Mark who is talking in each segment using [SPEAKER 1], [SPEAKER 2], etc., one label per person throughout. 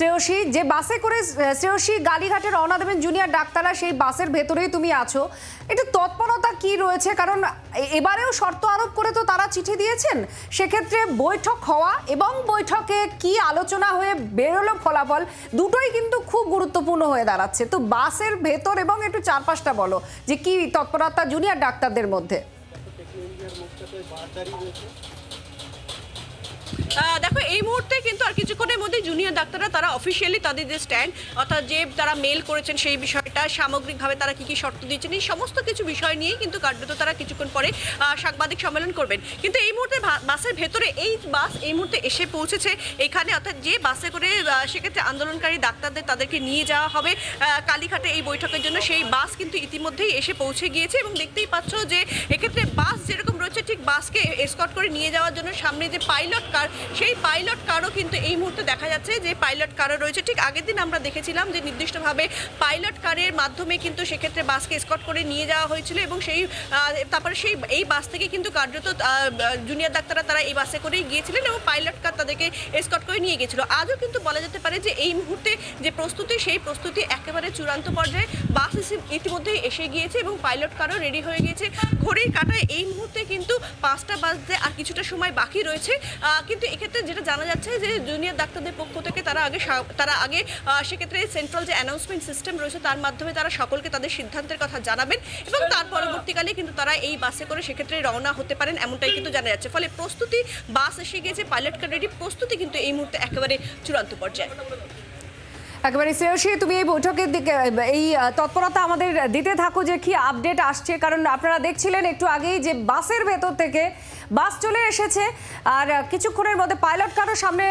[SPEAKER 1] শ্রেয়সী যে বাসে করে শ্রেয়সী গালীঘাটে রওনা দেবেন জুনিয়র ডাক্তাররা, সেই বাসের ভেতরেই তুমি আছো। একটু তৎপরতা কি রয়েছে? কারণ এবারেও শর্ত আরোপ করে তো তারা চিঠি দিয়েছেন, সেক্ষেত্রে বৈঠক হওয়া এবং বৈঠকে কি আলোচনা হয়ে বেরোলো ফলাফল, দুটোই কিন্তু খুব গুরুত্বপূর্ণ হয়ে দাঁড়াচ্ছে। তো বাসের ভেতর এবং একটু চারপাশটা বলো যে কি তৎপরতা জুনিয়র ডাক্তারদের মধ্যে।
[SPEAKER 2] দেখো, এই মুহূর্তে কিন্তু আর কিছুক্ষণের মধ্যে জুনিয়র ডাক্তাররা তারা অফিসিয়ালি তাদের যে স্ট্যান্ড, অর্থাৎ যে তারা মেল করেছেন সেই বিষয়টা, সামগ্রিকভাবে তারা কি কি শর্ত দিয়েছেন, এই সমস্ত কিছু বিষয় নিয়েই কিন্তু কার্যত তারা কিছুক্ষণ পরে সাংবাদিক সম্মেলন করবেন। কিন্তু এই মুহূর্তে বাসের ভেতরে এই বাস এই মুহূর্তে এসে পৌঁছেছে এখানে, অর্থাৎ যে বাসে করে সেক্ষেত্রে আন্দোলনকারী ডাক্তারদের তাদেরকে নিয়ে যাওয়া হবে কালীঘাটে এই বৈঠকের জন্য, সেই বাস কিন্তু ইতিমধ্যেই এসে পৌঁছে গিয়েছে। এবং দেখতেই পাচ্ছ যে এক্ষেত্রে বাস যেরকম রয়েছে ঠিক বাসকে এসকর্ট করে নিয়ে যাওয়ার জন্য সামনে যে পাইলট কার, সেই পাইলট কারও কিন্তু এই মুহূর্তে দেখা যাচ্ছে যে পাইলট কারও রয়েছে। ঠিক আগের দিন আমরা দেখেছিলাম যে নির্দিষ্টভাবে পাইলট কারের মাধ্যমে কিন্তু সেক্ষেত্রে বাসকে এসকর্ট করে নিয়ে যাওয়া হয়েছিল এবং সেই তারপরে এই বাস থেকে কিন্তু কার্যত জুনিয়র ডাক্তাররা তারা এই বাসে করেই গিয়েছিলেন এবং পাইলট কার তাদেরকে এসকর্ট করে নিয়ে গিয়েছিল। আজও কিন্তু বলা যেতে পারে যে এই মুহূর্তে যে প্রস্তুতি, সেই প্রস্তুতি একেবারে চূড়ান্ত পর্যায়ে। বাস ইতিমধ্যেই এসে গিয়েছে এবং পাইলট কারও রেডি হয়ে গিয়েছে। ঘড়ির কাঁটায় এই মুহূর্তে কিন্তু 5টা বাজতে আর কিছুটা সময় বাকি রয়েছে। কিন্তু এক্ষেত্রে যেটা জানা যাচ্ছে যে জুনিয়র ডাক্তারদের পক্ষ থেকে তারা আগে সেক্ষেত্রে সেন্ট্রাল যে অ্যানাউন্সমেন্ট সিস্টেম রয়েছে তার মাধ্যমে তারা সকলকে তাদের সিদ্ধান্তের কথা জানাবেন এবং তার পরবর্তীকালে কিন্তু তারা এই বাসে করে সেক্ষেত্রে রওনা হতে পারেন, এমনটাই কিন্তু জানা যাচ্ছে। ফলে প্রস্তুতি, বাস এসে গিয়েছে, পাইলট কার রেডি, প্রস্তুতি কিন্তু এই মুহূর্তে একেবারে চূড়ান্ত পর্যায়ে।
[SPEAKER 1] একেবারে শ্রেয়সী, তুমি এই বৈঠকের দিকে এই তৎপরতা আমাদের দিতে থাকো যে কি আপডেট আসছে, কারণ আপনারা দেখছিলেন একটু আগেই যে বাসের ভেতর থেকে বাস চলে এসেছে আর কিছুক্ষণের মধ্যে পাইলট কারও সামনে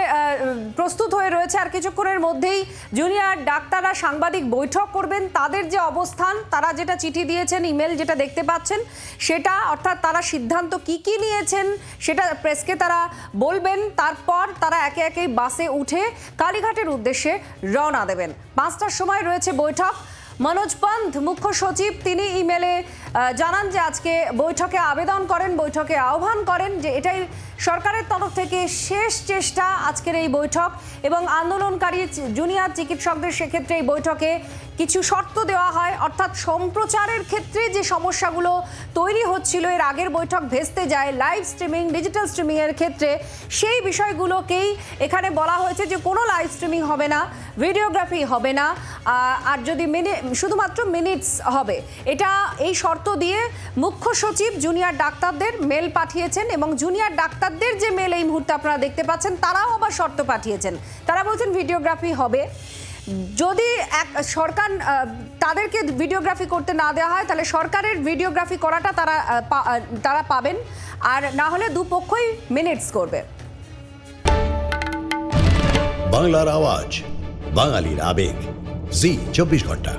[SPEAKER 1] প্রস্তুত হয়ে রয়েছে। আর কিছুক্ষণের মধ্যেই জুনিয়র ডাক্তাররা সাংবাদিক বৈঠক করবেন। তাদের যে অবস্থান, তারা যেটা চিঠি দিয়েছেন, ইমেল যেটা দেখতে পাচ্ছেন সেটা, অর্থাৎ তারা সিদ্ধান্ত কি নিয়েছেন সেটা প্রেসকে তারা বলবেন। তারপর তারা একে একে বাসে উঠে কালীঘাটের উদ্দেশ্যে রওনা দেবেন। 5টার সময় রয়েছে বৈঠক। মনোজ পন্থ মুখ্য সচিব, তিনি ইমেলে জানান যে আজকে বৈঠকে আবেদন করেন, বৈঠকে আহ্বান করেন যে এটাই সরকারের তরফ থেকে শেষ চেষ্টা আজকের এই বৈঠক এবং আন্দোলনকারী জুনিয়র চিকিৎসকদের সেক্ষেত্রে এই বৈঠকে কিছু শর্ত দেওয়া হয়, অর্থাৎ সম্প্রচারের ক্ষেত্রে যে সমস্যাগুলো তৈরি হচ্ছিল, এর আগের বৈঠক ভেস্তে যায় লাইভ স্ট্রিমিং, ডিজিটাল স্ট্রিমিংয়ের ক্ষেত্রে, সেই বিষয়গুলোকেই এখানে বলা হয়েছে যে কোনো লাইভ স্ট্রিমিং হবে না, ভিডিওগ্রাফি হবে না, আর যদি শুধুমাত্র মিনিটস হবে। এটা এই শর্ত দিয়ে মুখ্য সচিব জুনিয়র ডাক্তারদের মেল পাঠিয়েছেন এবং জুনিয়র ডাক্তারদের যে মেল এই মুহূর্তে আপনারা দেখতে পাচ্ছেন তারাও আবার শর্ত পাঠিয়েছেন। তারা বলছেন ভিডিওগ্রাফি হবে, যদি সরকার তাদেরকে ভিডিওগ্রাফি করতে না দেওয়া হয় তাহলে সরকারের ভিডিওগ্রাফি করাটা তারা পাবেন, আর না হলে দুপক্ষই মিনিটস করবে।
[SPEAKER 3] বাংলার আওয়াজ, বাঙালির আবেগ, জি 24 ঘন্টা।